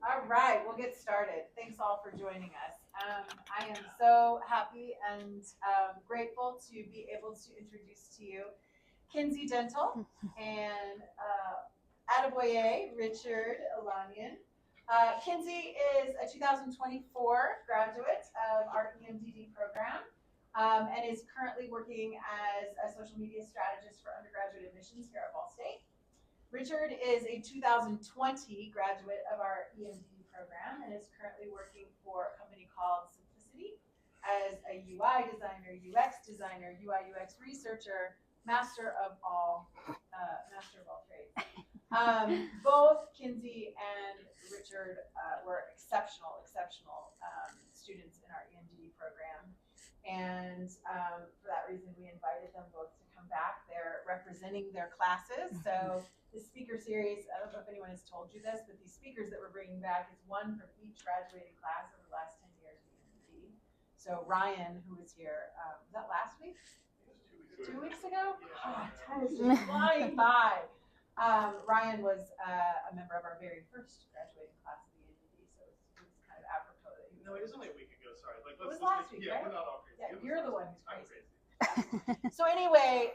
All right, we'll get started. Thanks all for joining us. I am so happy and grateful to be able to introduce to you Kinsey Dental and Attaboye Richard Olanyian. Kinsey is a 2024 graduate of our EMDD program and is currently working as a social media strategist for undergraduate admissions here at Ball State. Richard is a 2020 graduate of our EMDD program and is currently working for a company called Simplicity as a UI designer, UX designer, UI UX researcher, master of all trades. Both Kinsey and Richard were exceptional students in our EMDD program. And for that reason, we invited them both to come back. They're representing their classes. So the speaker series, I don't know if anyone has told you this, but these speakers that we're bringing back is one from each graduating class over the last 10 years of EMDD. So Ryan, who was here, was that last week? 2 weeks ago? Oh, time is just flying by. Ryan was a member of our very first graduating class of EMDD, so it was kind of apropos that he was. No, it is only a week ago. Sorry. It was last week, right? We're not all crazy. Yeah, you're the one who's crazy. So anyway,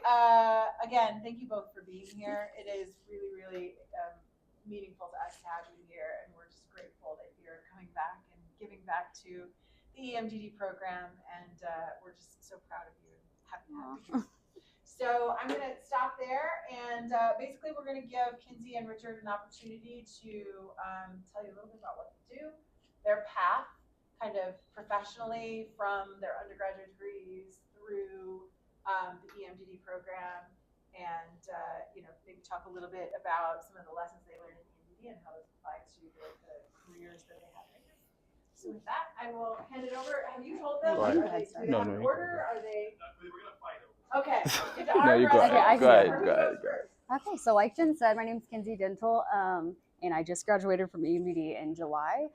again, thank you both for being here. It is really, really meaningful to us to have you here, and we're just grateful that you're coming back and giving back to the EMDD program, and we're just so proud of you. Happy to have you. So I'm going to stop there, and basically we're going to give Kinsey and Richard an opportunity to tell you a little bit about what they do, their path, kind of professionally from their undergraduate degrees through the EMDD program, and maybe talk a little bit about some of the lessons they learned in EMDD and how those apply to the careers that they have right now. So with that, I will hand it over. Have you told them? Right. Do they have an order? Are they? We're gonna fight over. Okay. No, you go ahead. Go ahead. Okay, so like Jen said, my name is Kinsey Dentel, and I just graduated from EMDD in July.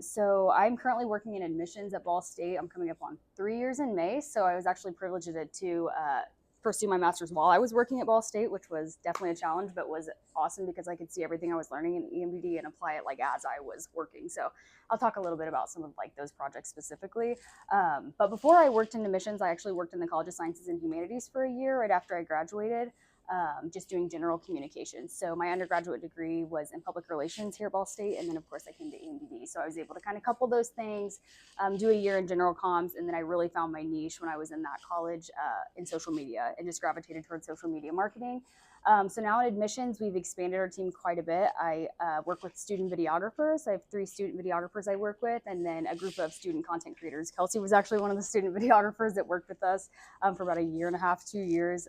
So I'm currently working in admissions at Ball State. I'm coming up on 3 years in May, so I was actually privileged to pursue my master's while I was working at Ball State, which was definitely a challenge, but was awesome because I could see everything I was learning in EMDD and apply it like as I was working. So I'll talk a little bit about some of like those projects specifically. But before I worked in admissions, I actually worked in the College of Sciences and Humanities for a year right after I graduated. Just doing general communications. So my undergraduate degree was in public relations here at Ball State, and then of course I came to EMDD. So I was able to kind of couple those things, do a year in general comms, and then I really found my niche when I was in that college in social media and just gravitated towards social media marketing. So now in admissions, we've expanded our team quite a bit. I work with student videographers. I have 3 student videographers I work with, and then a group of student content creators. Kelsey was actually one of the student videographers that worked with us for about 1.5 years, 2 years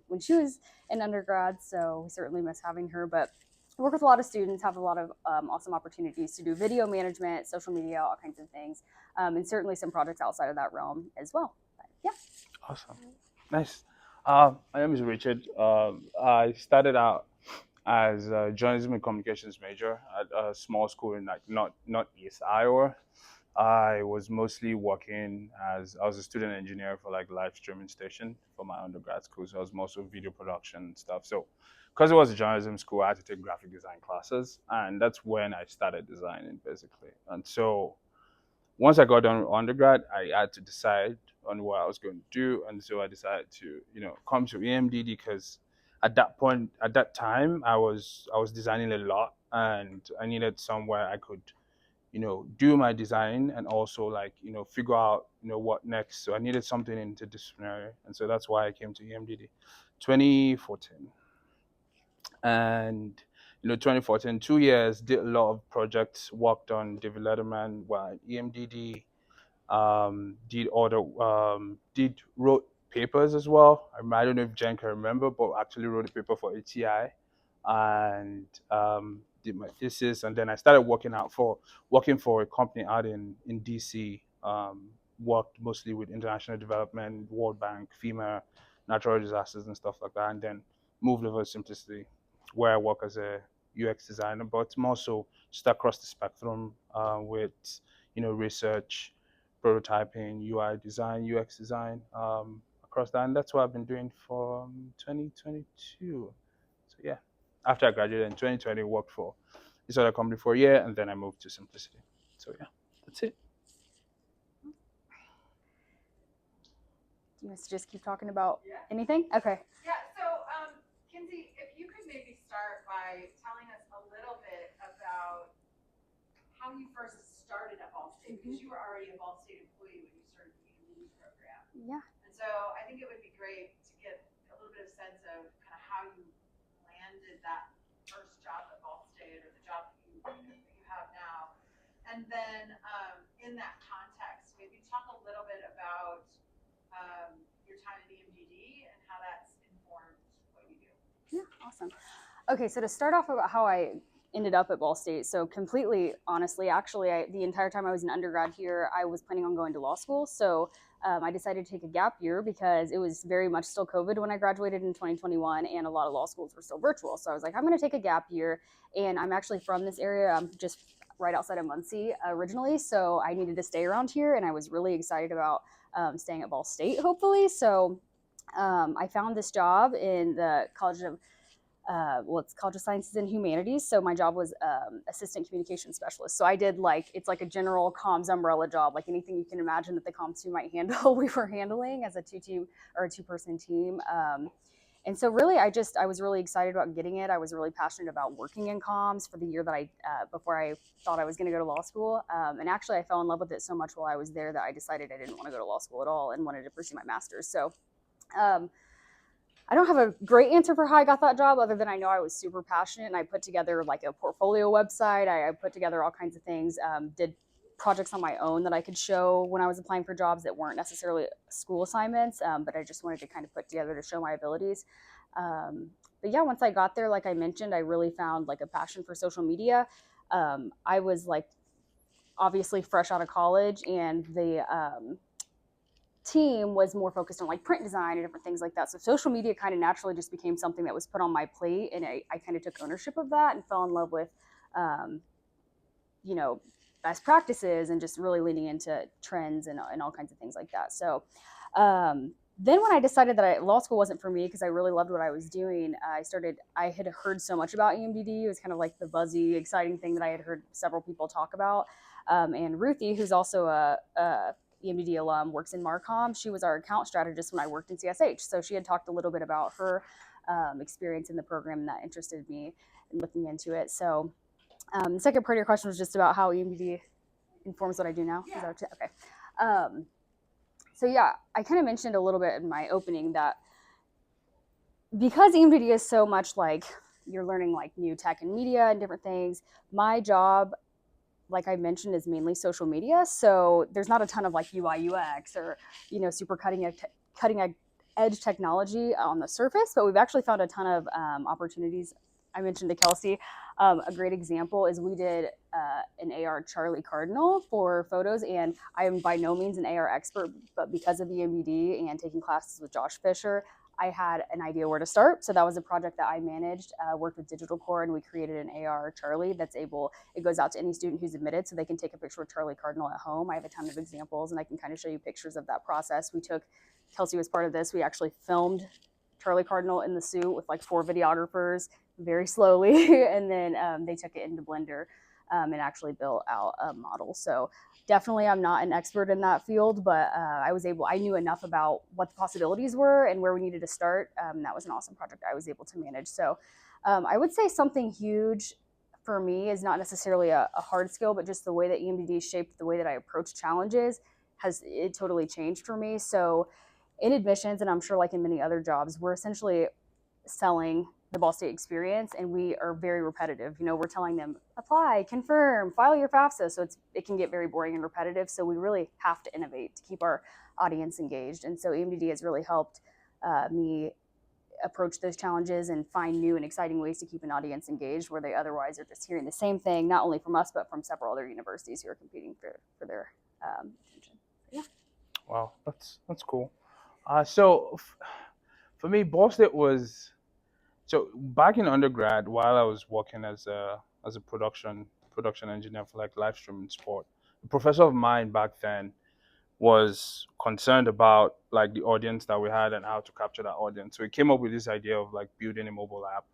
when she was in undergrad. So we certainly miss having her, but I work with a lot of students, have a lot of awesome opportunities to do video management, social media, all kinds of things, and certainly some projects outside of that realm as well. But, yeah. Awesome. Nice. My name is Richard. I started out as a journalism and communications major at a small school in like not East Iowa. I was mostly working I was a student engineer for like live streaming station for my undergrad school. So I was mostly video production and stuff. So because it was a journalism school, I had to take graphic design classes, and that's when I started designing basically. And so once I got done with undergrad, I had to decide on what I was going to do, and so I decided to, come to EMDD because at that time, I was designing a lot, and I needed somewhere I could, do my design and also like, figure out, what next. So I needed something interdisciplinary, and so that's why I came to EMDD, 2014, and 2014, 2 years, did a lot of projects, worked on David Letterman, while EMDD, did wrote papers as well. I don't know if Jen can remember, but actually wrote a paper for ATI, and did my thesis, and then I started working for a company out in DC. Worked mostly with international development, World Bank, FEMA, natural disasters and stuff like that, and then moved over to Simplicity, where I work as a UX designer, but more so just across the spectrum with research, prototyping, UI design, UX design, across that, and that's what I've been doing for 2022. So yeah, after I graduated in 2020, worked for this other company for a year, and then I moved to Simplicity. So yeah, that's it. Do you want us to just keep talking about Yeah. anything? Okay. Yeah, so Kinsey, if you could maybe start by telling us a little bit about how you first started at Ball State, because you were already a Ball State employee when you started the EMDD program. Yeah. And so I think it would be great to get a little bit of sense of kind of how you landed that first job at Ball State, or the job that you have now. And then in that context, maybe talk a little bit about your time at EMDD and how that's informed what you do. Yeah, awesome. Okay, so to start off about how I ended up at Ball State, so completely honestly, actually, the entire time I was an undergrad here, I was planning on going to law school. So I decided to take a gap year because it was very much still COVID when I graduated in 2021, and a lot of law schools were still virtual. So I was like, I'm going to take a gap year, and I'm actually from this area. I'm just right outside of Muncie originally, so I needed to stay around here, and I was really excited about staying at Ball State, hopefully. So I found this job in the College of it's College of Sciences and Humanities. So my job was assistant communication specialist. So I did it's like a general comms umbrella job, like anything you can imagine that the comms team might handle, we were handling as a two-person team. And so really, I was really excited about getting it. I was really passionate about working in comms for the year that before I thought I was going to go to law school. And actually, I fell in love with it so much while I was there that I decided I didn't want to go to law school at all and wanted to pursue my master's. So I don't have a great answer for how I got that job, other than I know I was super passionate, and I put together like a portfolio website. I put together all kinds of things, did projects on my own that I could show when I was applying for jobs that weren't necessarily school assignments, but I just wanted to kind of put together to show my abilities. But yeah, once I got there, like I mentioned, I really found like a passion for social media. I was like obviously fresh out of college, and the team was more focused on like print design and different things like that. So social media kind of naturally just became something that was put on my plate, and I kind of took ownership of that and fell in love with, best practices and just really leaning into trends and all kinds of things like that. So then when I decided that law school wasn't for me because I really loved what I was doing, I had heard so much about EMDD. It was kind of like the buzzy, exciting thing that I had heard several people talk about. And Ruthie, who's also a EMDD alum, works in Marcom. She was our account strategist when I worked in CSH. So she had talked a little bit about her experience in the program, and that interested me in looking into it. So the second part of your question was just about how EMDD informs what I do now. Yeah. Is that what okay. So yeah, I kind of mentioned a little bit in my opening that because EMDD is so much like you're learning like new tech and media and different things, my job, like I mentioned, is mainly social media. So there's not a ton of like UI UX or, super cutting edge technology on the surface, but we've actually found a ton of opportunities. I mentioned to Kelsey, a great example is we did an AR Charlie Cardinal for photos, and I am by no means an AR expert, but because of EMDD and taking classes with Josh Fisher, I had an idea where to start. So that was a project that I managed, worked with Digital Core, and we created an AR Charlie it goes out to any student who's admitted so they can take a picture of Charlie Cardinal at home. I have a ton of examples, and I can kind of show you pictures of that process. Kelsey was part of this. We actually filmed Charlie Cardinal in the suit with like 4 videographers very slowly, and then they took it into Blender and actually built out a model. So definitely I'm not an expert in that field, but I knew enough about what the possibilities were and where we needed to start. That was an awesome project I was able to manage. So I would say something huge for me is not necessarily a hard skill, but just the way that EMDD shaped the way that I approach challenges it totally changed for me. So in admissions, and I'm sure like in many other jobs, we're essentially selling the Ball State experience, and we are very repetitive. We're telling them apply, confirm, file your FAFSA. So it can get very boring and repetitive. So we really have to innovate to keep our audience engaged. And so EMDD has really helped me approach those challenges and find new and exciting ways to keep an audience engaged where they otherwise are just hearing the same thing, not only from us, but from several other universities who are competing for their attention. Yeah. Wow, that's cool. For me, Ball State was back in undergrad while I was working as a production engineer for like live streaming sport. A professor of mine back then was concerned about like the audience that we had and how to capture that audience. So he came up with this idea of like building a mobile app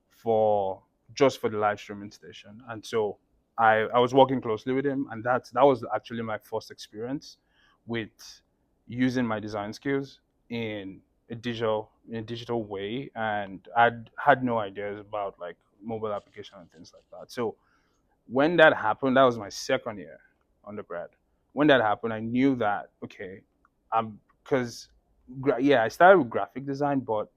for just for the live streaming station. And so I was working closely with him, and that was actually my first experience with using my design skills in a digital way. And I had no ideas about like mobile application and things like that. So when that happened, that was my second year undergrad. When that happened, I knew that okay, I'm because yeah, I started with graphic design, but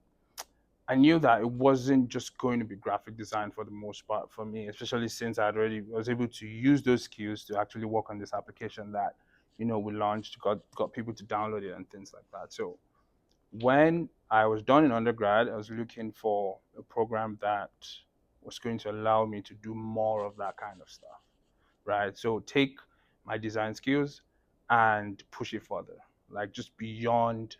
I knew that it wasn't just going to be graphic design for the most part for me, especially since I already was able to use those skills to actually work on this application that we launched, got people to download it and things like that. So when I was done in undergrad, I was looking for a program that was going to allow me to do more of that kind of stuff, right? So take my design skills and push it further, like just beyond,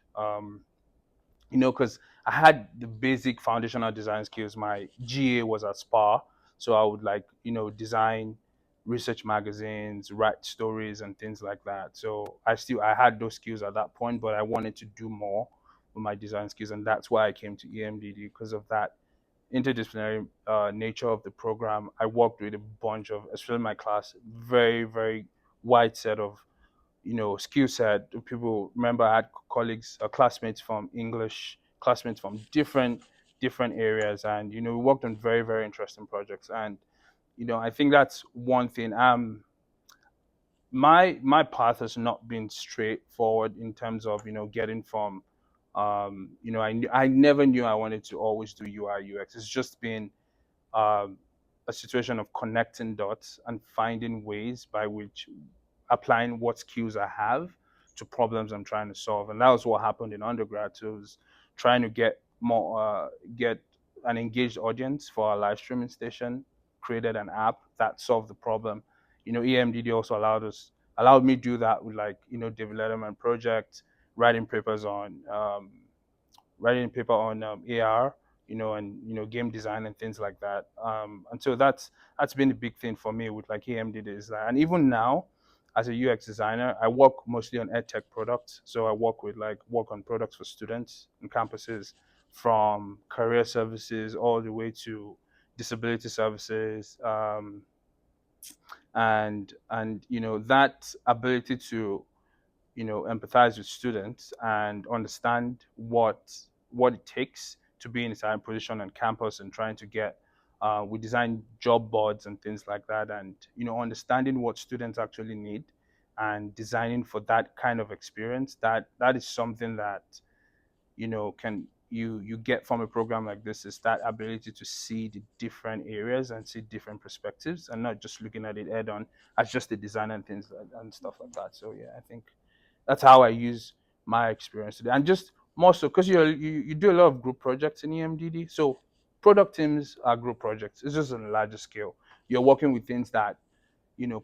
because I had the basic foundational design skills. My GA was at SPA, so I would like, design research magazines, write stories and things like that. So I had those skills at that point, but I wanted to do more with my design skills, and that's why I came to EMDD because of that interdisciplinary nature of the program. I worked with a bunch of, especially my class, very, very wide set of, skill set. People, remember, I had colleagues, classmates from English, classmates from different areas, and we worked on very, very interesting projects. And I think that's one thing. My path has not been straightforward in terms of getting from I never knew I wanted to always do UI UX. It's just been um, a situation of connecting dots and finding ways by which applying what skills I have to problems I'm trying to solve. And that was what happened in undergrad. So it was trying to get an engaged audience for our live streaming station, created an app that solved the problem. EMDD also allowed me to do that with like, development projects, writing papers on AR, and game design and things like that. And so that's been a big thing for me with like EMDD design. And even now, as a UX designer, I work mostly on edtech products. So I work on products for students and campuses, from career services all the way to disability services, and that ability to empathize with students and understand what it takes to be in a certain position on campus and trying to get we design job boards and things like that, and understanding what students actually need and designing for that kind of experience. That is something that can you get from a program like this, is that ability to see the different areas and see different perspectives and not just looking at it head on as just a design and things and stuff like that. So yeah, I think that's how I use my experience today. And just more so because you do a lot of group projects in EMDD. So product teams are group projects. It's just on a larger scale. You're working with things that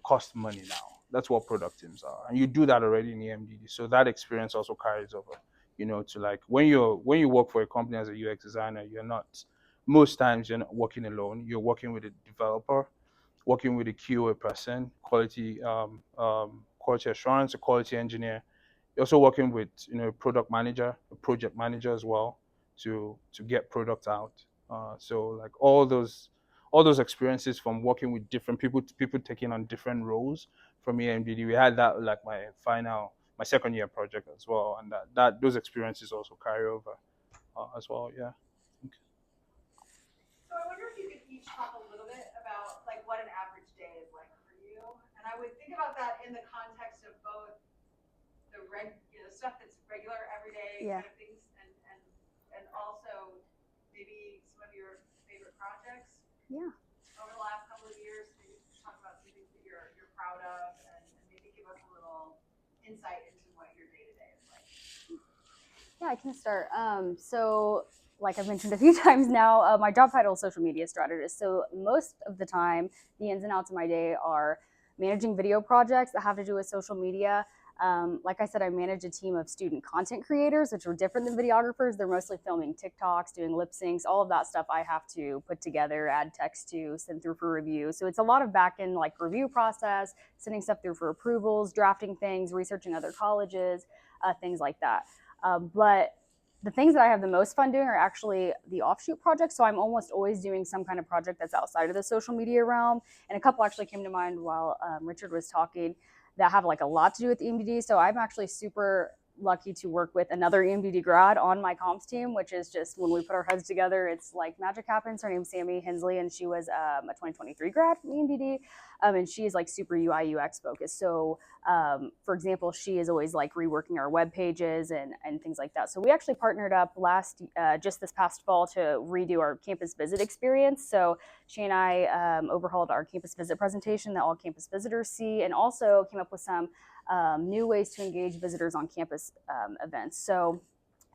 cost money now. That's what product teams are, and you do that already in EMDD. So that experience also carries over, to like when you work for a company as a UX designer, most times you're not working alone. You're working with a developer, working with a QA person, quality assurance, a quality engineer. You're also working with a product manager, a project manager as well, to get product out. So like all those experiences from working with different people taking on different roles from EMDD. We had that like my second year project as well, and that those experiences also carry over as well. Yeah. So I wonder if you could each talk a little bit about like what an average day is like for you, and I would think about that in the context of both the stuff that's regular everyday Yeah. kind of things, and also maybe some of your favorite projects. Yeah. Over the last couple of years, maybe talk about some things that you're proud of, and maybe give us a little insight into what your day to day is like. Yeah, I can start. So, like I've mentioned a few times now, my job title is social media strategist. So most of the time, the ins and outs of my day are managing video projects that have to do with social media. Like I said, I manage a team of student content creators, which are different than videographers. They're mostly filming TikToks, doing lip syncs, all of that stuff I have to put together, add text to, send through for review. So it's a lot of back end like review process, sending stuff through for approvals, drafting things, researching other colleges, things like that. But the things that I have the most fun doing are actually the offshoot projects. So I'm almost always doing some kind of project that's outside of the social media realm. And a couple actually came to mind while Richard was talking that have like a lot to do with EMDD. So I'm actually super lucky to work with another EMDD grad on my comms team, which is just when we put our heads together, it's like magic happens. Her name's Sammy Hensley, and she was a 2023 grad from EMDD, and she is like super UI UX focused. So for example, she is always like reworking our web pages and things like that. So we actually partnered up just this past fall to redo our campus visit experience. So she and I overhauled our campus visit presentation that all campus visitors see, and also came up with some new ways to engage visitors on campus events. So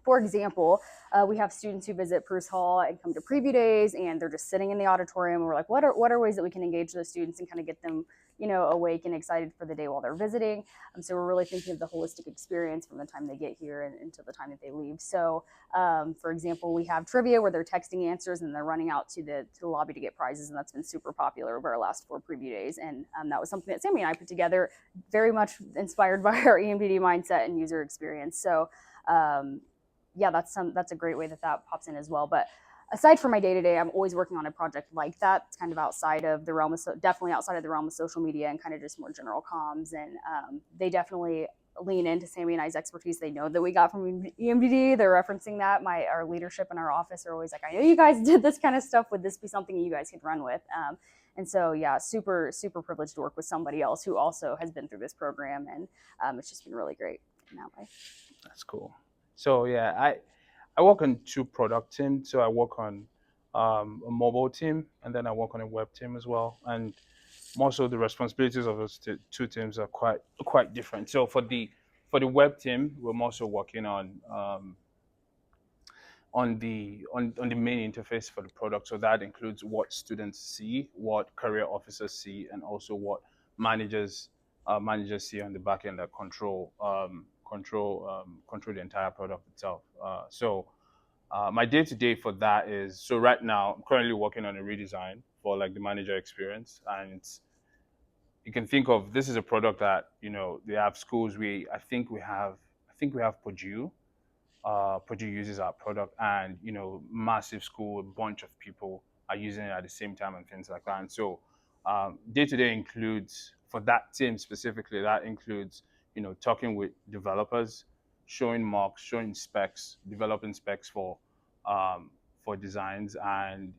for example, we have students who visit Bruce Hall and come to preview days, and they're just sitting in the auditorium. And we're like, what are ways that we can engage those students and kind of get them, awake and excited for the day while they're visiting? So we're really thinking of the holistic experience from the time they get here and until the time that they leave. So, for example, we have trivia where they're texting answers and they're running out to the lobby to get prizes, and that's been super popular over our last 4 preview days. And that was something that Sammy and I put together, very much inspired by our EMDD mindset and user experience. So. Yeah, that's a great way that pops in as well. But aside from my day-to-day, I'm always working on a project like that. It's kind of outside of the realm of, definitely outside of the realm of social media and kind of just more general comms. And they definitely lean into Sammy and I's expertise. They know that we got from EMDD. They're referencing that. Our leadership in our office are always like, I know you guys did this kind of stuff. Would this be something you guys could run with? And so, yeah, super, super privileged to work with somebody else who also has been through this program. And it's just been really great in that way. That's cool. So yeah, I work on 2 product teams. So I work on a mobile team, and then I work on a web team as well. And most of the responsibilities of those 2 teams are quite different. So for the web team, we're also working on the main interface for the product. So that includes what students see, what career officers see, and also what managers see on the back end that control the entire product itself. So my day-to-day for that is, so right now I'm currently working on a redesign for like the manager experience, and you can think of this is a product that they have schools. I think we have Purdue. Purdue uses our product, and massive school, a bunch of people are using it at the same time and things like that. And so day-to-day includes, for that team specifically, that includes talking with developers, showing mocks, showing specs, developing specs for designs, and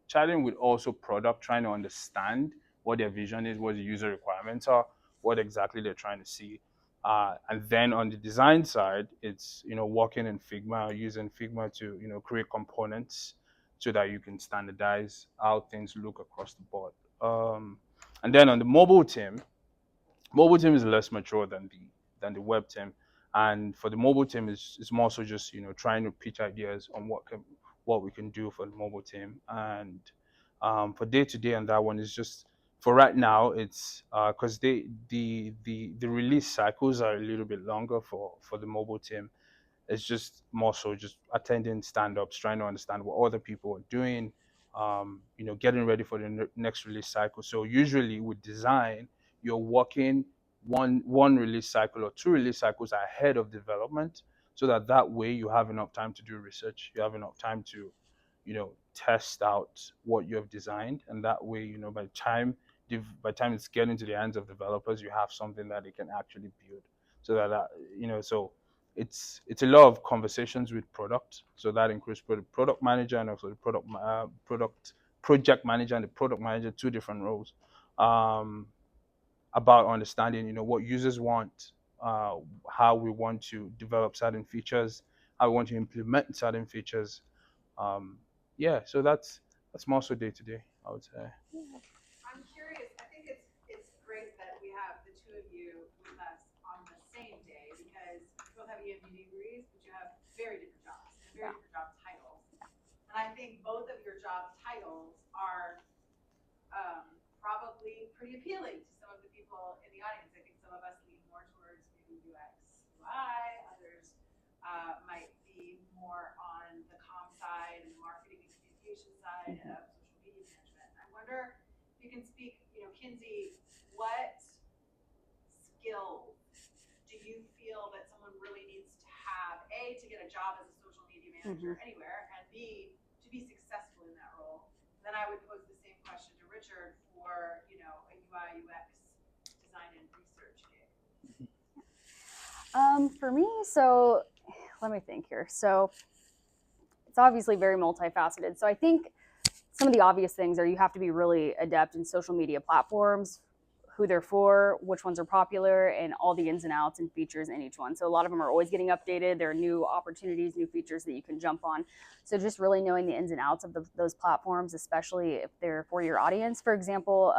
chatting with also product, trying to understand what their vision is, what the user requirements are, what exactly they're trying to see. And then on the design side, it's working in Figma, using Figma to create components so that you can standardize how things look across the board. And then on the mobile team is less mature than the web team. And for the mobile team, it's more so just trying to pitch ideas on what we can do for the mobile team. And for day to day on that one is just, for right now, it's because the release cycles are a little bit longer for the mobile team. It's just more so just attending stand-ups, trying to understand what other people are doing, getting ready for the next release cycle. So usually with design, you're working one release cycle or 2 release cycles ahead of development, so that way you have enough time to do research, you have enough time to test out what you have designed, and that way by the time it's getting into the hands of developers, you have something that they can actually build. So so it's a lot of conversations with product. So that includes product manager and also the project manager and the product manager, 2 different roles, about understanding what users want, how we want to develop certain features, how we want to implement certain features. Yeah, so that's more so day to day, I would say. I'm curious. I think it's great that we have the 2 of you with us on the same day, because you both have EMDD degrees, but you have very different jobs and very different job titles. And I think both of your job titles are probably pretty appealing to some of the people in the audience. I think some of us lean more towards maybe UX, UI. Others might be more on the comm side and marketing and communication side of social media management. I wonder if you can speak, Kinsey, what skills do you feel that someone really needs to have, A, to get a job as a social manager anywhere, and B, to be successful in that role. Then I would pose the same question to Richard for, you know, a UI UX design and research gig. For me, so let me think here. So it's obviously very multifaceted. So I think some of the obvious things are you have to be really adept in social media platforms, who they're for, which ones are popular, and all the ins and outs and features in each one. So a lot of them are always getting updated. There are new opportunities, new features that you can jump on. So just really knowing the ins and outs of those platforms, especially if they're for your audience. For example,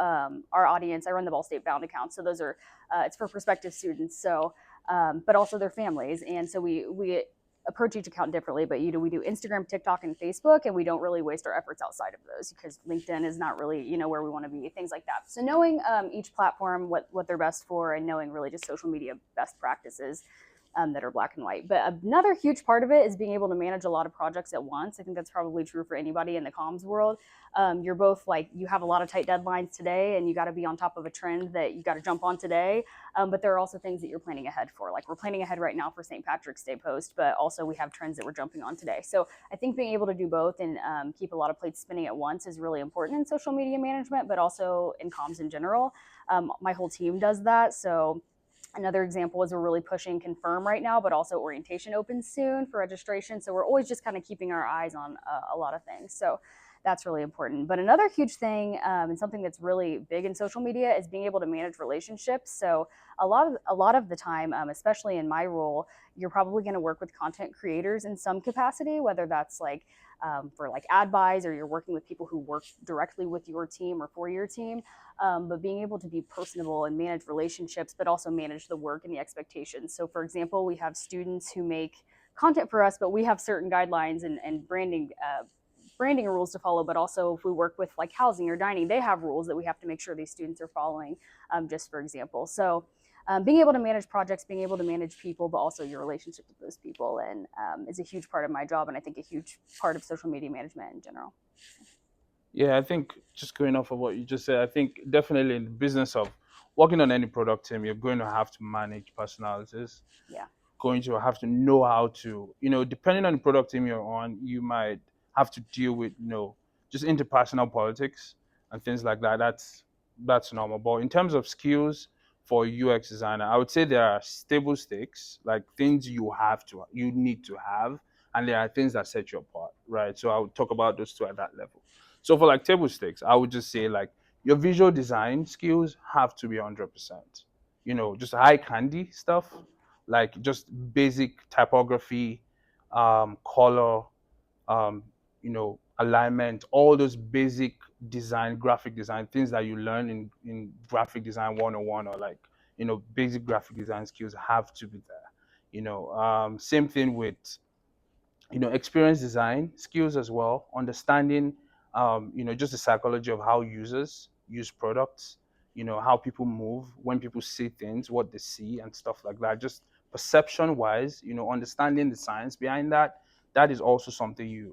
our audience, I run the Ball State Bound account. So those are, it's for prospective students. So, but also their families. And so we approach each account differently, but we do Instagram, TikTok, and Facebook, and we don't really waste our efforts outside of those because LinkedIn is not really, where we want to be, things like that. So knowing each platform, what they're best for, and knowing really just social media best practices that are black and white. But another huge part of it is being able to manage a lot of projects at once. I think that's probably true for anybody in the comms world. You're both like, you have a lot of tight deadlines today, and you got to be on top of a trend that you got to jump on today. But there are also things that you're planning ahead for. Like we're planning ahead right now for St. Patrick's Day post, but also we have trends that we're jumping on today. So I think being able to do both and keep a lot of plates spinning at once is really important in social media management, but also in comms in general. My whole team does that. So another example is we're really pushing Confirm right now, but also orientation opens soon for registration. So we're always just kind of keeping our eyes on a lot of things. So that's really important. But another huge thing and something that's really big in social media is being able to manage relationships. So a lot of the time, especially in my role, you're probably going to work with content creators in some capacity, whether that's like for like ad buys, or you're working with people who work directly with your team or for your team. But being able to be personable and manage relationships, but also manage the work and the expectations. So for example, we have students who make content for us, but we have certain guidelines and branding rules to follow. But also if we work with like housing or dining, they have rules that we have to make sure these students are following, just for example. So being able to manage projects, being able to manage people, but also your relationship with those people, and is a huge part of my job, and I think a huge part of social media management in general. Yeah, I think just going off of what you just said, I think definitely in the business of working on any product team, you're going to have to manage personalities. Yeah. Going to have to know how to, depending on the product team you're on, you might have to deal with, just interpersonal politics and things like that. That's normal. But in terms of skills for a UX designer, I would say there are stable stakes, like things you need to have, and there are things that set you apart, right? So I would talk about those two at that level. So for like table stakes, I would just say like your visual design skills have to be 100%. Just high candy stuff, like just basic typography, color, alignment, all those basic graphic design things that you learn in graphic design 101, or like, basic graphic design skills have to be there. Same thing with, experience design skills as well, understanding, just the psychology of how users use products, how people move when people see things, what they see and stuff like that. Just perception wise, understanding the science behind that. That is also something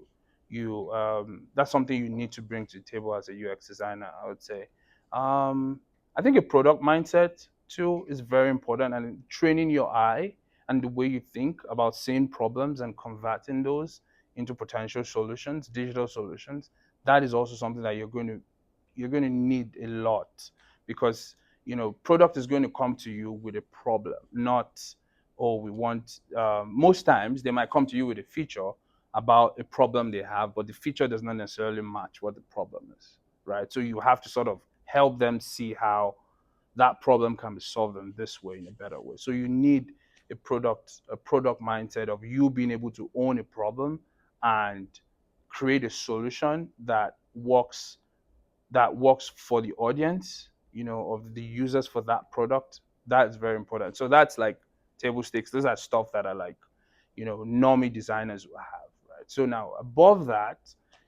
that's something you need to bring to the table as a UX designer, I would say. I think a product mindset too is very important, and training your eye and the way you think about seeing problems and converting those into potential solutions, digital solutions. That is also something that you're going to need a lot, because product is going to come to you with a problem, not, oh, we want, most times they might come to you with a feature about a problem they have, but the feature does not necessarily match what the problem is, right? So you have to sort of help them see how that problem can be solved in this way, in a better way. So you need a product mindset of you being able to own a problem and create a solution that works for the audience, of the users for that product. That's very important. So that's like table stakes. Those are stuff that are like, normie designers will have, right? So now above that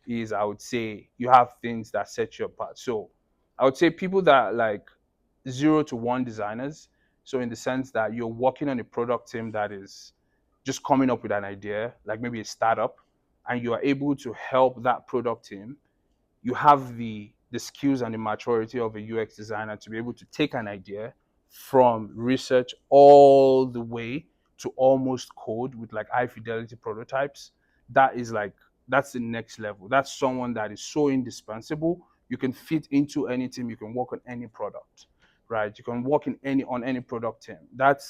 is, I would say, you have things that set you apart. So I would say people that are like 0 to 1 designers. So in the sense that you're working on a product team that is just coming up with an idea, like maybe a startup, and you are able to help that product team. You have the skills and the maturity of a UX designer to be able to take an idea from research all the way to almost code with like high fidelity prototypes. that is like, that's the next level. That's someone that is so indispensable. You can fit into any team. You can work on any product, right? You can work on any product team. That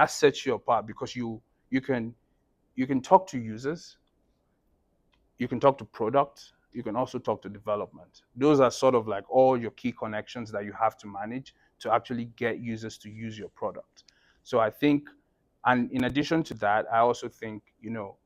sets you apart because you can you can talk to users, you can talk to product, you can also talk to development. Those are sort of like all your key connections that you have to manage to actually get users to use your product. So I think, and in addition to that, I also think,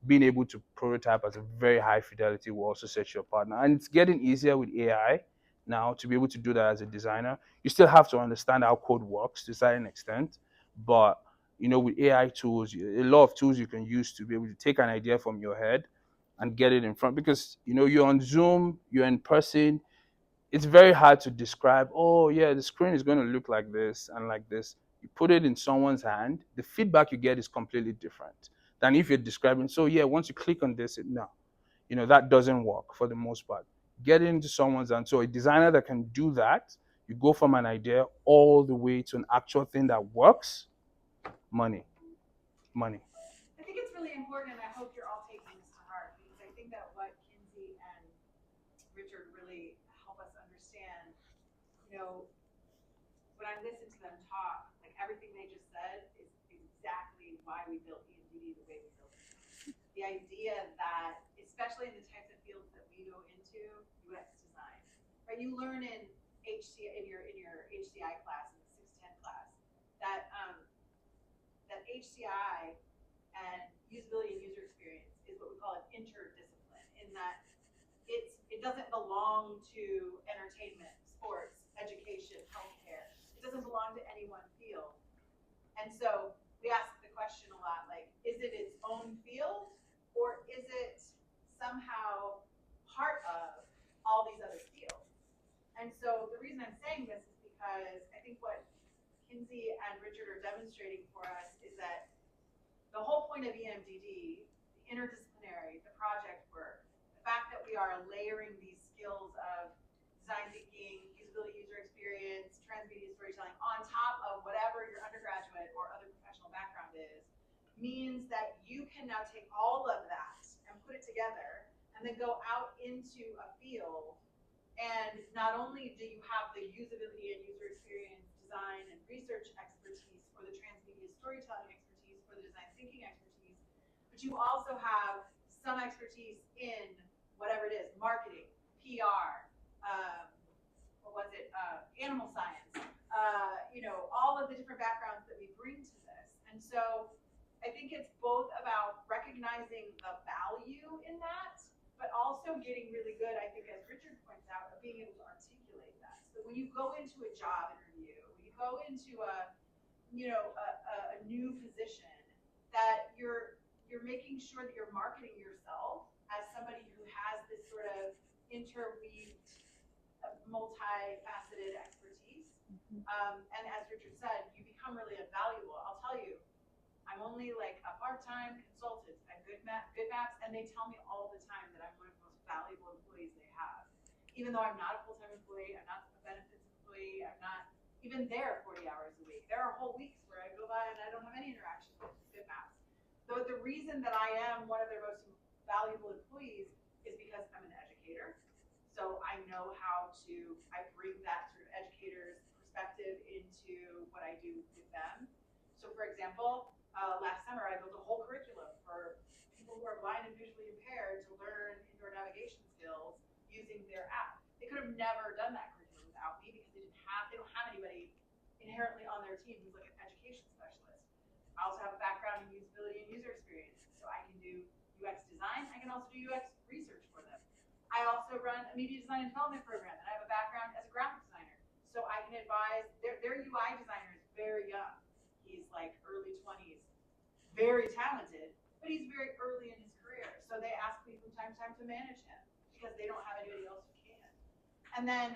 being able to prototype at a very high fidelity will also set you apart now. And it's getting easier with AI now to be able to do that as a designer. You still have to understand how code works to a certain extent, but with AI tools, a lot of tools you can use to be able to take an idea from your head and get it in front, because you're on Zoom, you're in person. It's very hard to describe, oh yeah, the screen is going to look like this and like this. You put it in someone's hand, the feedback you get is completely different than if you're describing, so yeah, once you click on this, no, that doesn't work for the most part. Get it into someone's hand. So a designer that can do that, you go from an idea all the way to an actual thing that works. Money. I think it's really important, and I hope you're all taking this to heart, because I think that what Kinsey and Richard really help us understand, when I listen to them talk, like everything they just said is exactly why we built EMDD the way we built it. The idea that, especially in the types of fields that we go into, UX design, right? You learn in your HCI class, in the 610 class, that that HCI and usability and user experience is what we call an interdiscipline, in that it doesn't belong to entertainment, sports, education, healthcare. It doesn't belong to any one field. And so we ask the question a lot, like, is it its own field, or is it somehow part of all these other fields? And so the reason I'm saying this is because I think what Kinsey and Richard are demonstrating for us is that the whole point of EMDD, the interdisciplinary, the project work, the fact that we are layering these skills of design thinking, usability, user experience, transmedia storytelling on top of whatever your undergraduate or other professional background is, means that you can now take all of that and put it together and then go out into a field. And not only do you have the usability and user experience, design and research expertise, or the transmedia storytelling expertise, or the design thinking expertise, but you also have some expertise in whatever it is, marketing, PR, animal science, all of the different backgrounds that we bring to this. And so I think it's both about recognizing the value in that, but also getting really good, I think, as Richard points out, of being able to articulate that. So when you go into a job interview, when you go into a new position, that you're making sure that you're marketing yourself as somebody who has this sort of interweaved, multifaceted expertise. And as Richard said, you become really invaluable. I'll tell you, I'm only like a part-time consultant at Good Maps, and they tell me all the time that I'm one of the most valuable employees they have. Even though I'm not a full-time employee, I'm not a benefits employee, I'm not even there 40 hours a week. There are whole weeks where I go by and I don't have any interaction with Good Maps. Though the reason that I am one of their most valuable employees is because I'm an educator. So I know I bring that sort of educator's perspective into what I do with them. So for example, last summer I built a whole curriculum for people who are blind and visually impaired to learn indoor navigation skills using their app. They could have never done that curriculum without me, because they don't have anybody inherently on their team who's like an education specialist. I also have a background in usability and user experience, so I can do UX design. I can also do UX research for them. I also run a media design and development program, and I have a background as a graphic designer, so I can advise. Their UI designer is very young. He's like early 20s, very talented, but he's very early in his career. So they ask me from time to time to manage him, because they don't have anybody else who can. And then,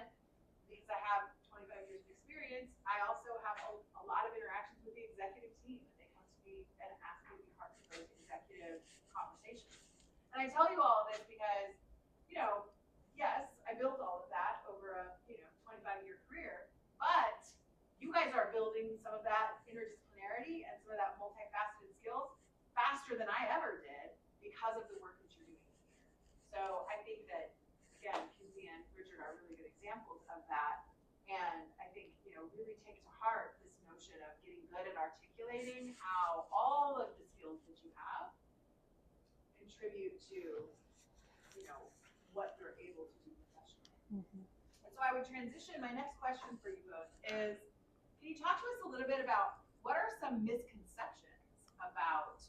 because I have 25 years of experience, I also have a lot of interactions with the executive team. They come to me and ask me to be part of those executive conversations. And I tell you all of this because, yes, I built all of that over a 25-year career, but you guys are building some of that interdisciplinarity and some of that multifaceted skills faster than I ever did, because of the work that you're doing so I think that, again, Kinsey and Richard are really good examples of that. And I think, really take to heart this notion of getting good at articulating how all of the skills that you have contribute to, what you're able to do professionally. Mm-hmm. And so I would transition. My next question for you both is, can you talk to us a little bit about what are some misconceptions about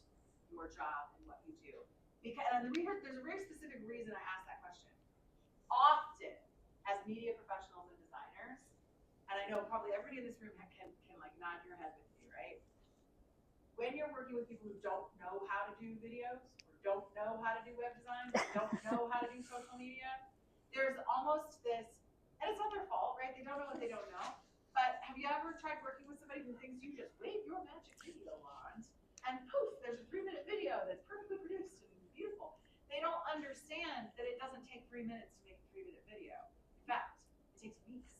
your job and what you do? Because there's a very specific reason I asked that question. Often, as media professionals and designers, and I know probably everybody in this room can like nod your head with me, right? When you're working with people who don't know how to do videos, or don't know how to do web design, or don't know how to do social media, there's almost this, and it's not their fault, right? They don't know what they don't know. But have you ever tried working with somebody who thinks you just wave your magic video wand and poof, there's a 3-minute video that's perfectly produced and beautiful? They don't understand that it doesn't take 3 minutes to make a 3-minute video. In fact, it takes weeks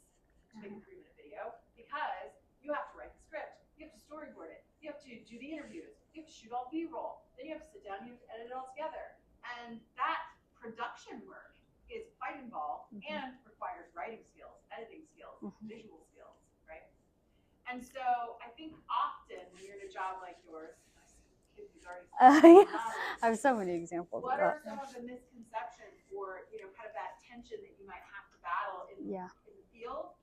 to make a 3-minute video because you have to write the script, you have to storyboard it, you have to do the interviews, you have to shoot all B-roll, then you have to sit down, you have to edit it all together. And that production work is quite involved and requires writing skills, editing skills, visual skills, right? And so I think often when you're in a job like yours, Kinsey's already I have so many examples. what are some of the misconceptions or kind of that tension that you might have to battle in the field?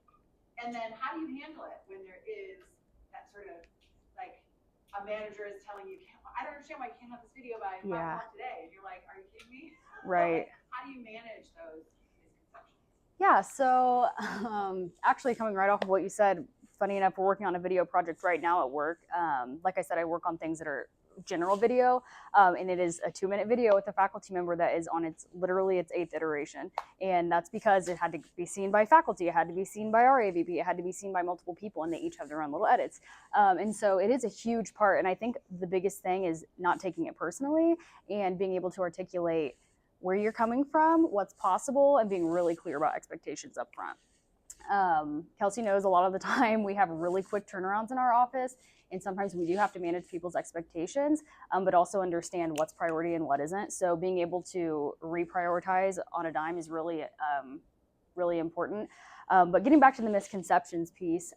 And then how do you handle it when there is that sort of like a manager is telling you, I don't understand why you can't have this video by 5 o'clock today, and you're like, are you kidding me? Right. How do you manage those misconceptions? Yeah, so actually coming right off of what you said, funny enough, we're working on a video project right now at work. Like I said, I work on things that are general video, and it is a 2-minute video with a faculty member that is on literally its 8th iteration. And that's because it had to be seen by faculty, it had to be seen by our AVP, it had to be seen by multiple people, and they each have their own little edits. And so it is a huge part. And I think the biggest thing is not taking it personally and being able to articulate where you're coming from, what's possible, and being really clear about expectations up front. Kelsey knows a lot of the time we have really quick turnarounds in our office, and sometimes we do have to manage people's expectations, but also understand what's priority and what isn't. So being able to reprioritize on a dime is really, really important. But getting back to the misconceptions piece,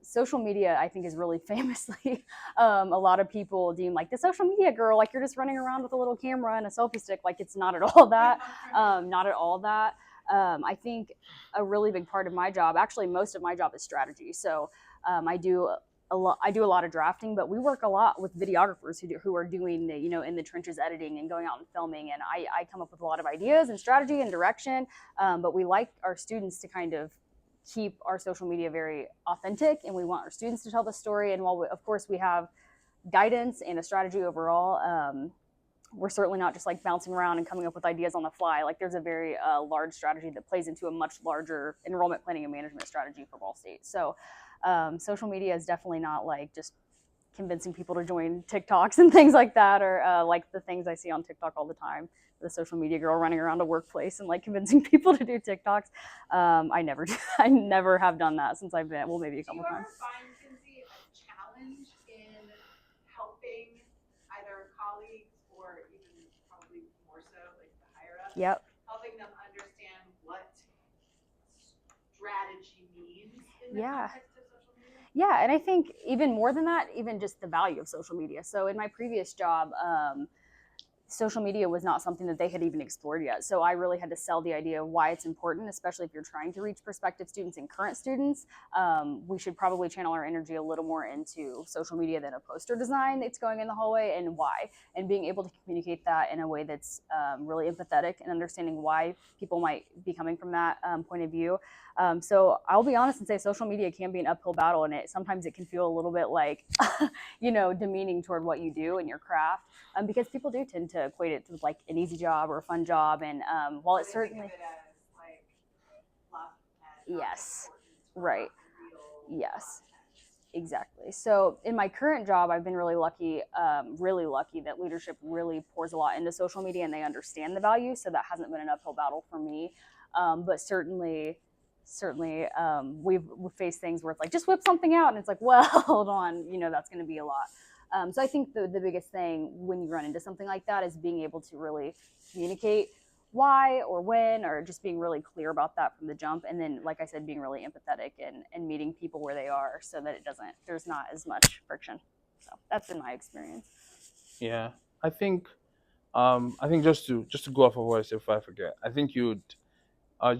social media, I think, is really famously, a lot of people deem like the social media girl, like you're just running around with a little camera and a selfie stick. Like it's not at all that, not at all that. I think a really big part of my job, actually most of my job, is strategy. So I do a lot of drafting, but we work a lot with videographers who are doing the, in the trenches editing and going out and filming. And I come up with a lot of ideas and strategy and direction, but we like our students to kind of keep our social media very authentic, and we want our students to tell the story. And while of course we have guidance and a strategy overall, we're certainly not just like bouncing around and coming up with ideas on the fly. Like there's a very large strategy that plays into a much larger enrollment planning and management strategy for Ball State. So social media is definitely not like just convincing people to join TikToks and things like that, or like the things I see on TikTok all the time. The social media girl running around a workplace and like convincing people to do TikToks. I never have done that since I've been, well, maybe a couple times. Do you ever find, Kinsey, a challenge in helping either colleagues or even probably more so like the higher ups? Yep. Helping them understand what strategy means in the context of social media? Yeah, and I think even more than that, even just the value of social media. So in my previous job, social media was not something that they had even explored yet. So I really had to sell the idea of why it's important, especially if you're trying to reach prospective students and current students. We should probably channel our energy a little more into social media than a poster design that's going in the hallway, and why. And being able to communicate that in a way that's really empathetic and understanding why people might be coming from that point of view. So I'll be honest and say social media can be an uphill battle, and sometimes it can feel a little bit like, demeaning toward what you do and your craft, because people do tend to equate it to like an easy job or a fun job. And while it certainly, yes, right, yes, exactly. So in my current job, I've been really lucky that leadership really pours a lot into social media, and they understand the value. So that hasn't been an uphill battle for me, but certainly we've faced things where it's like, just whip something out, and it's like, well, hold on, that's going to be a lot. So I think the biggest thing when you run into something like that is being able to really communicate why or when, or just being really clear about that from the jump. And then, like I said, being really empathetic and meeting people where they are so that there's not as much friction. So that's been my experience. Yeah, I think just to go off of what I said before I forget, I think uh,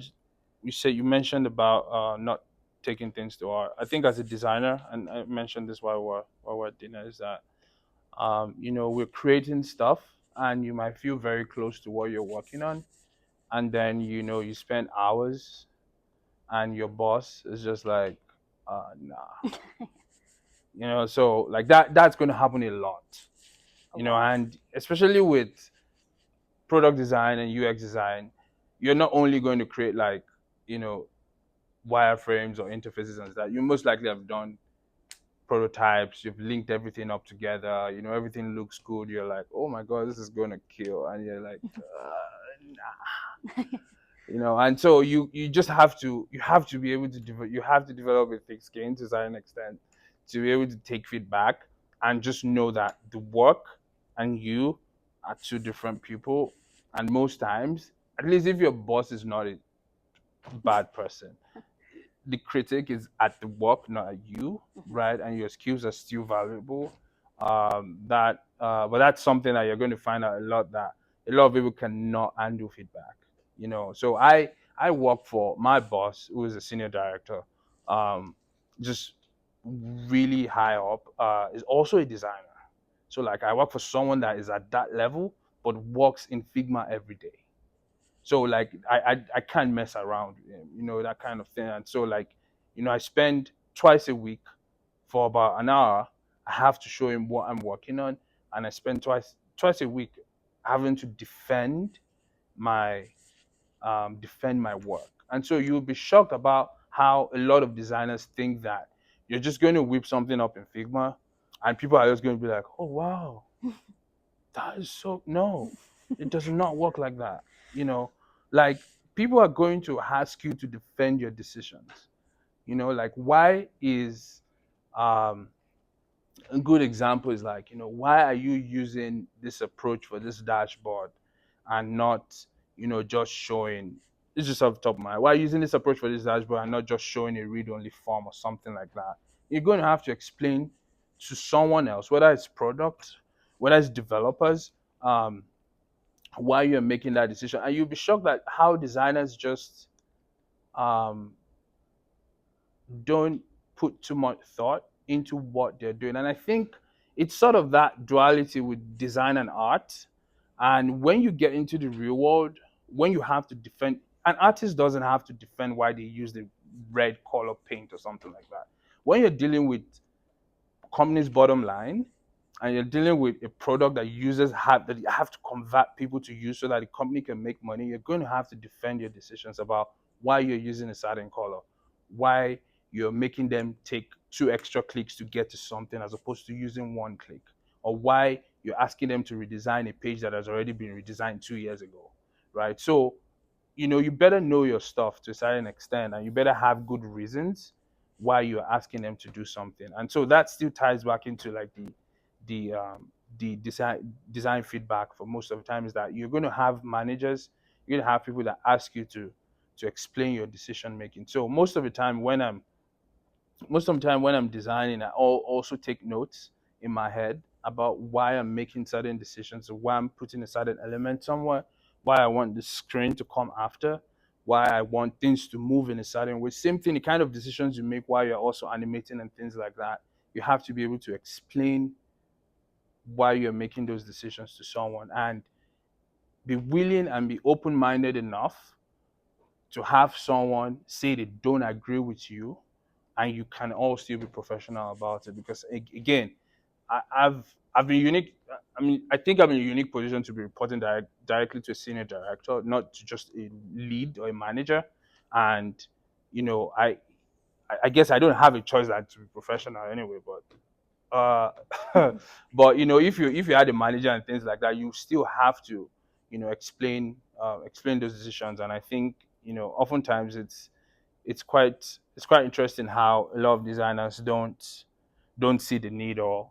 you mentioned about not taking things to art. I think as a designer, and I mentioned this while we're at dinner, is that we're creating stuff, and you might feel very close to what you're working on, and then you spend hours, and your boss is just like, nah, so like that's going to happen a lot, and especially with product design and UX design, you're not only going to create like you know wireframes or interfaces and that. You most likely have done prototypes, you've linked everything up together, everything looks good, you're like, oh my god, this is going to kill, and you're like, nah. And so you just have to be able to develop a thick skin to a certain extent to be able to take feedback and just know that the work and you are two different people. And most times, at least if your boss is not a bad person, the critic is at the work, not at you, right? And your skills are still valuable. But that's something that you're going to find out a lot, that a lot of people cannot handle feedback. So I work for my boss, who is a senior director, just really high up. Is also a designer. So like I work for someone that is at that level, but works in Figma every day. So like I can't mess around, that kind of thing. And so like, I spend twice a week for about an hour. I have to show him what I'm working on, and I spend twice a week having to my defend my work. And so you'll be shocked about how a lot of designers think that you're just going to whip something up in Figma, and people are just going to be like, oh wow, that is so no, it does not work like that. Like people are going to ask you to defend your decisions. Like why is um a good example is like, why are you using this approach for this dashboard and not, just showing, it's just off the top of my head, why are you using this approach for this dashboard and not just showing a read-only form or something like that? You're going to have to explain to someone else, whether it's product, whether it's developers, um, why you're making that decision. And you'll be shocked at how designers just um, don't put too much thought into what they're doing. And I think it's sort of that duality with design and art. And when you get into the real world, when you have to defend, an artist doesn't have to defend why they use the red color paint or something like that. When you're dealing with company's bottom line, and you're dealing with a product that users that you have to convert people to use so that the company can make money, you're going to have to defend your decisions about why you're using a certain color, why you're making them take 2 extra clicks to get to something as opposed to using 1 click, or why you're asking them to redesign a page that has already been redesigned 2 years ago, right? So, you better know your stuff to a certain extent, and you better have good reasons why you're asking them to do something. And so that still ties back into like the design feedback for most of the time, is that you're going to have managers, you're going to have people that ask you to explain your decision making. So most of the time when I'm designing, I also take notes in my head about why I'm making certain decisions, or why I'm putting a certain element somewhere, why I want the screen to come after, why I want things to move in a certain way. Same thing, the kind of decisions you make while you're also animating and things like that. You have to be able to explain why you're making those decisions to someone, and be willing and be open-minded enough to have someone say they don't agree with you, and you can all still be professional about it. Because again, I've been unique. I mean, I think I'm in a unique position to be reporting directly to a senior director, not to just a lead or a manager. And I guess I don't have a choice than to be professional anyway. Uh, but if you had a manager and things like that, you still have to explain those decisions. And I think oftentimes it's quite interesting how a lot of designers don't see the need, or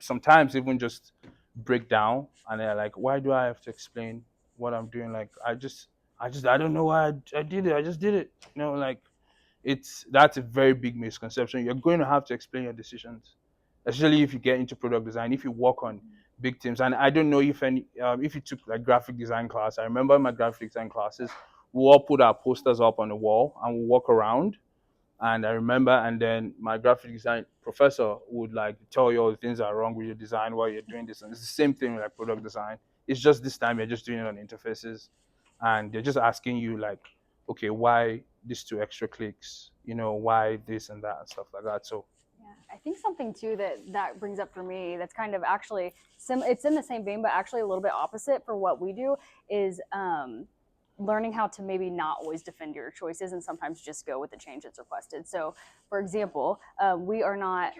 sometimes even just break down, and they're like, why do I have to explain what I'm doing. Like I don't know why I did it. I just did it. Like that's a very big misconception. You're going to have to explain your decisions, especially if you get into product design. If you work on big teams, and I don't know if you took like graphic design class. I remember in my graphic design classes, we all put our posters up on the wall and we walk around. And I remember, and then my graphic design professor would like tell you all the things that are wrong with your design while you're doing this. And it's the same thing with like product design. It's just this time you're just doing it on interfaces, and they're just asking you like, okay, why these two extra clicks? Why this and that and stuff like that. So I think something too that brings up for me that's kind of actually it's in the same vein, but actually a little bit opposite for what we do is learning how to maybe not always defend your choices and sometimes just go with the change that's requested. So, for example, we are not.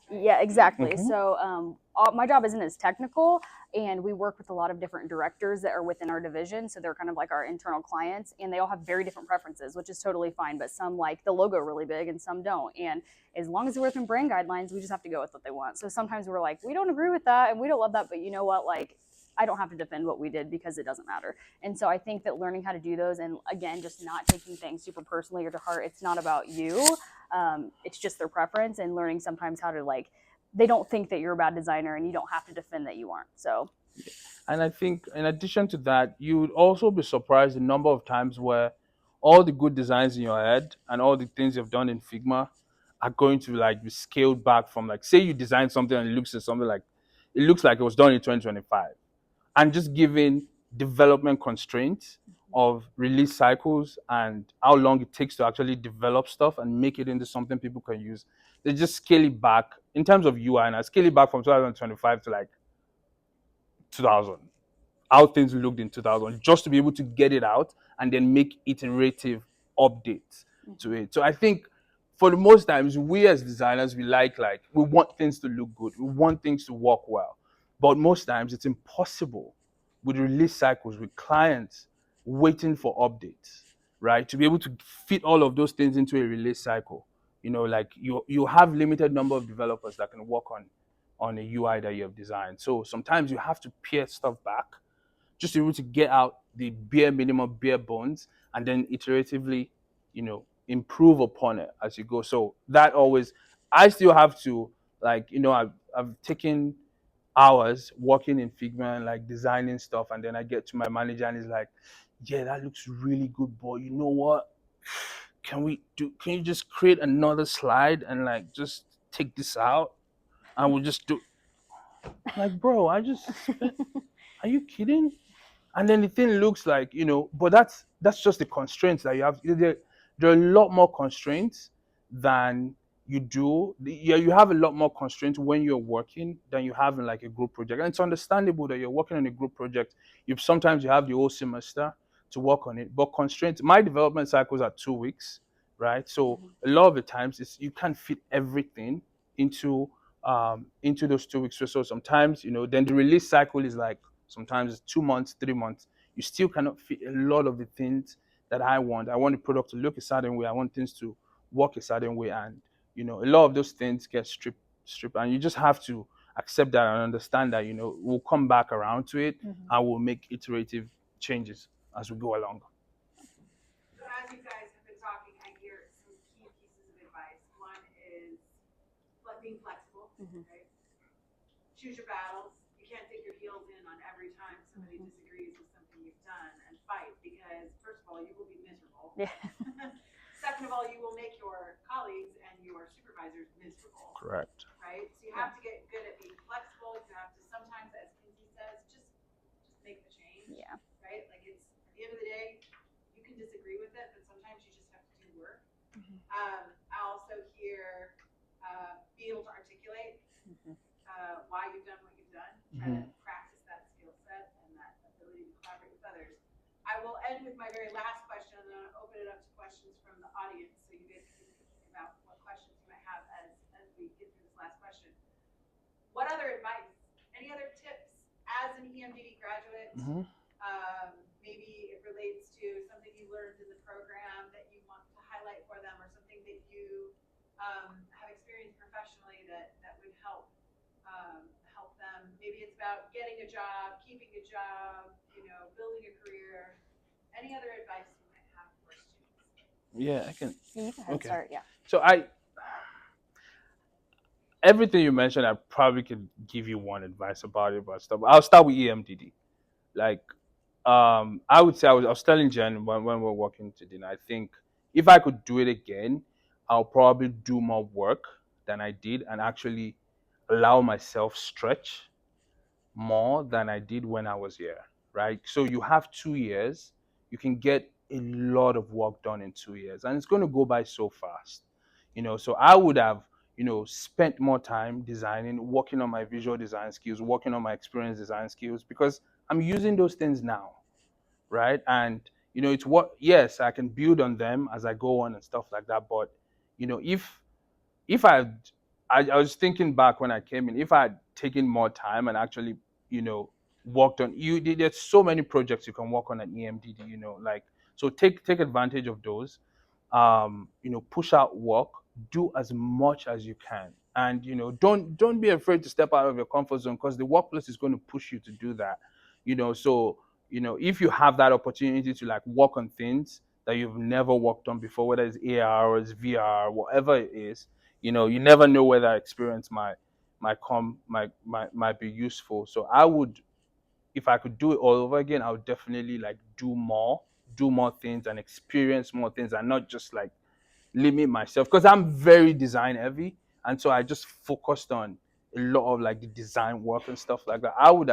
Yeah, exactly. Mhm. So my job isn't as technical, and we work with a lot of different directors that are within our division. So they're kind of like our internal clients, and they all have very different preferences, which is totally fine. But some like the logo really big, and some don't. And as long as we're within brand guidelines, we just have to go with what they want. So sometimes we're like, we don't agree with that, and we don't love that, but you know what, like. I don't have to defend what we did because it doesn't matter. And so I think that learning how to do those, and again, just not taking things super personally or to heart, it's not about you. It's just their preference, and learning sometimes how to like, they don't think that you're a bad designer and you don't have to defend that you aren't. So. And I think in addition to that, you would also be surprised the number of times where all the good designs in your head and all the things you've done in Figma are going to like be scaled back from like, say you designed something and it looks like it was done in 2025. And just given development constraints of release cycles and how long it takes to actually develop stuff and make it into something people can use, they just scale it back in terms of UI, and I scale it back from 2025 to like 2000, how things looked in 2000, just to be able to get it out and then make iterative updates to it. So I think for the most times, we as designers, we want things to look good. We want things to work well. But most times it's impossible with release cycles, with clients waiting for updates, right? To be able to fit all of those things into a release cycle. Like you have limited number of developers that can work on a UI that you have designed. So sometimes you have to pare stuff back just to be able to get out the bare minimum, bare bones, and then iteratively, improve upon it as you go. So that always, I still have to I've taken hours working in Figma and like designing stuff, and then I get to my manager and he's like, "Yeah, that looks really good, boy. You know what? Can you just create another slide and like just take this out, and we'll just do." Like, bro, I just spent. Are you kidding? And then the thing looks like, but that's just the constraints that you have. There are a lot more constraints than you do. Yeah, you have a lot more constraints when you're working than you have in like a group project. And it's understandable that you're working on a group project. Sometimes you have the whole semester to work on it, but constraints. My development cycles are 2 weeks, right? So a lot of the times you can't fit everything into those 2 weeks. So sometimes, then the release cycle is like sometimes it's 2 months, 3 months. You still cannot fit a lot of the things that I want. I want the product to look a certain way. I want things to work a certain way. And, a lot of those things get stripped. And you just have to accept that and understand that, we'll come back around to it and we'll make iterative changes as we go along. So as you guys have been talking, I hear some key pieces of advice. One is being flexible, right? Choose your battles. You can't dig your heels in on every time somebody disagrees with something you've done and fight, because first of all, you will be miserable. Yeah. Second of all, you will make your colleagues and your supervisors miserable. Correct. Right? So you have to get good at being flexible. You have to sometimes, as Kinsey says, just make the change. Yeah. Right? Like it's at the end of the day, you can disagree with it, but sometimes you just have to do work. I also hear be able to articulate why you've done what you've done. Try to practice that skill set and that ability to collaborate with others. I will end with my very last question, and then I'll open it up to questions from the audience, so you guys can think about what questions you might have as we get through this last question. What other advice? Any other tips as an EMDD graduate? Maybe it relates to something you learned in the program that you want to highlight for them, or something that you have experienced professionally that would help them. Maybe it's about getting a job, keeping a job, building a career, any other advice you might have for students? Yeah, I can. You can go ahead and Okay. start. Yeah. So everything you mentioned, I probably could give you one advice about it, but stuff. I'll start with EMDD. Like, I would say I was telling Jen when we were walking to dinner. I think if I could do it again, I'll probably do more work than I did and actually allow myself stretch more than I did when I was here, right? So you have 2 years, you can get a lot of work done in 2 years, and it's going to go by so fast, So I would have, spent more time designing, working on my visual design skills, working on my experience design skills, because I'm using those things now, right? And it's what, yes, I can build on them as I go on and stuff like that, but if I was thinking back when I came in, if I had taken more time and actually, worked on there's so many projects you can work on at EMDD, like, so take advantage of those, push out work, do as much as you can, and don't be afraid to step out of your comfort zone, because the workplace is going to push you to do that, so if you have that opportunity to like work on things that you've never worked on before, whether it's AR or it's VR, whatever it is, you never know where that experience might be useful. So I would, if I could do it all over again, I would definitely like do more things and experience more things, and not just like limit myself, because I'm very design heavy, and so I just focused on a lot of like the design work and stuff like that. I would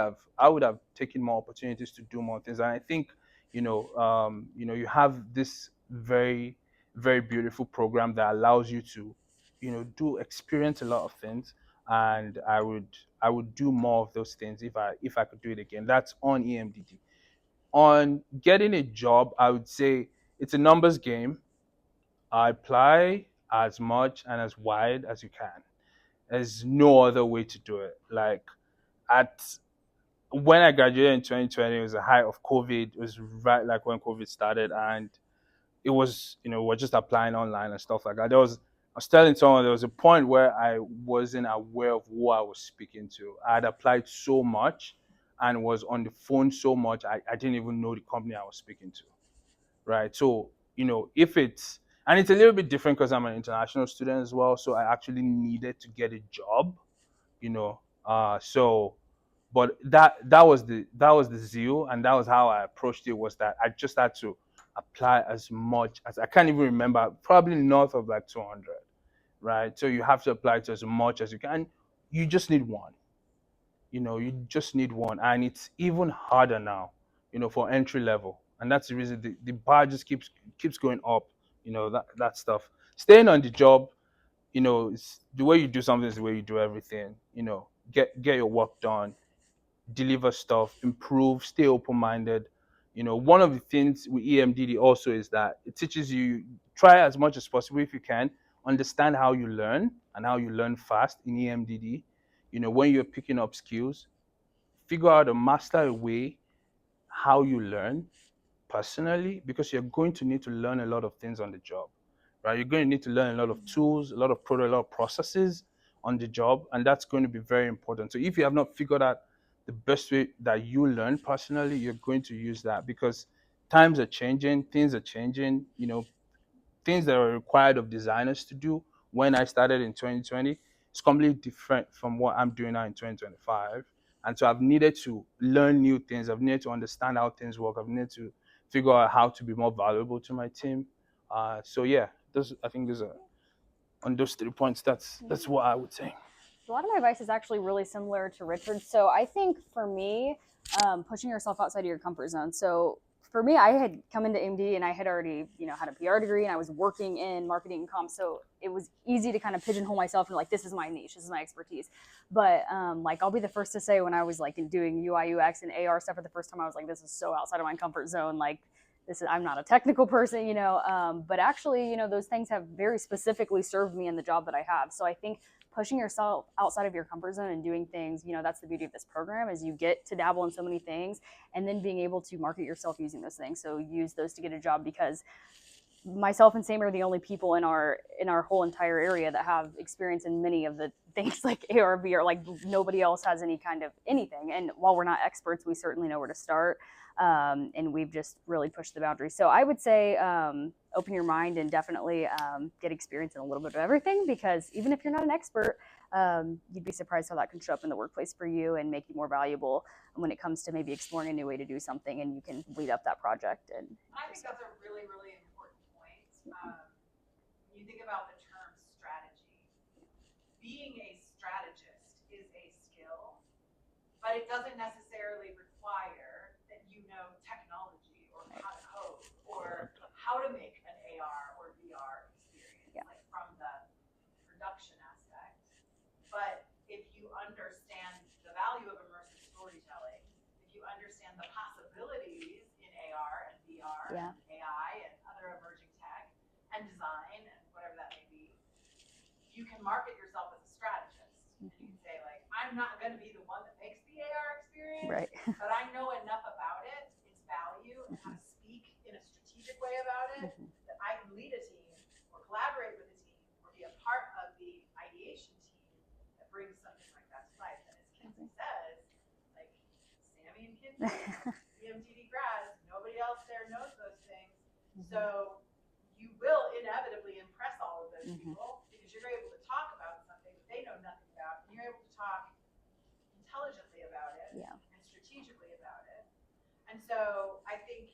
have taken more opportunities to do more things, and I think you have this very very beautiful program that allows you to do experience a lot of things, and I would do more of those things if I could do it again. That's on EMDD. On getting a job, I would say it's a numbers game. Apply as much and as wide as you can. There's no other way to do it. Like, at when I graduated in 2020, it was the height of COVID. It was right like when COVID started, and it was, we're just applying online and stuff like that. I was telling someone there was a point where I wasn't aware of who I was speaking to. I had applied so much and was on the phone so much, I didn't even know the company I was speaking to, right? So, if it's, and it's a little bit different because I'm an international student as well. So I actually needed to get a job, so, but that was the zeal, and that was how I approached it, was that I just had to apply as much as I can't even remember, probably north of like 200, right? So you have to apply to as much as you can. You just need one. You just need one, and it's even harder now, for entry level, and that's the reason the bar just keeps going up. That stuff. Staying on the job, it's the way you do something is the way you do everything. Get your work done, deliver stuff, improve, stay open minded. One of the things with EMDD also is that it teaches you, try as much as possible if you can understand how you learn and how you learn fast in EMDD. When you're picking up skills, figure out a master a way how you learn personally, because you're going to need to learn a lot of things on the job, right? You're going to need to learn a lot of tools, a lot of product, a lot of processes on the job, and that's going to be very important. So if you have not figured out the best way that you learn personally, you're going to use that, because times are changing, things are changing. Things that are required of designers to do when I started in 2020 is completely different from what I'm doing now in 2025. And so I've needed to learn new things. I've needed to understand how things work. I've needed to figure out how to be more valuable to my team. So yeah, I think those are, on those 3 points. That's what I would say. A lot of my advice is actually really similar to Richard. So I think for me, pushing yourself outside of your comfort zone. So for me, I had come into AMD and I had already, had a PR degree, and I was working in marketing and comms. So it was easy to kind of pigeonhole myself and like, this is my niche, this is my expertise. But like, I'll be the first to say, when I was like doing UI, UX and AR stuff for the first time, I was like, this is so outside of my comfort zone. Like, I'm not a technical person, but actually, those things have very specifically served me in the job that I have. So I think pushing yourself outside of your comfort zone and doing things, that's the beauty of this program, is you get to dabble in so many things, and then being able to market yourself using those things. So use those to get a job, because myself and Sam are the only people in our whole entire area that have experience in many of the things like AR, VR. Like nobody else has any kind of anything. And while we're not experts, we certainly know where to start. And we've just really pushed the boundaries. So I would say open your mind and definitely get experience in a little bit of everything, because even if you're not an expert, you'd be surprised how that can show up in the workplace for you and make you more valuable when it comes to maybe exploring a new way to do something, and you can lead up that project. And I think that's a really, really important point. When you think about the term strategy, being a strategist is a skill, but it doesn't necessarily require that you know technology or how to code or how to make an AR or VR experience, like from the production aspect. But if you understand the value of immersive storytelling, if you understand the possibilities in AR and VR and AI and other emerging tech and design and whatever that may be, you can market yourself as a strategist. You can say, like, I'm not going to be the one that makes the AR experience, but I know enough about it, its value, and how to speak in a strategic way about it, that I can lead a team or collaborate with a team or be a part of the ideation team that brings something like that to life. And as Kinsey says, like, Sammy and Kinsey, EMDD grads, nobody else there knows those things. So you will inevitably impress all of those people, because you're able to talk about something that they know nothing about, and you're able to talk intelligently about it and strategically about it. And so I think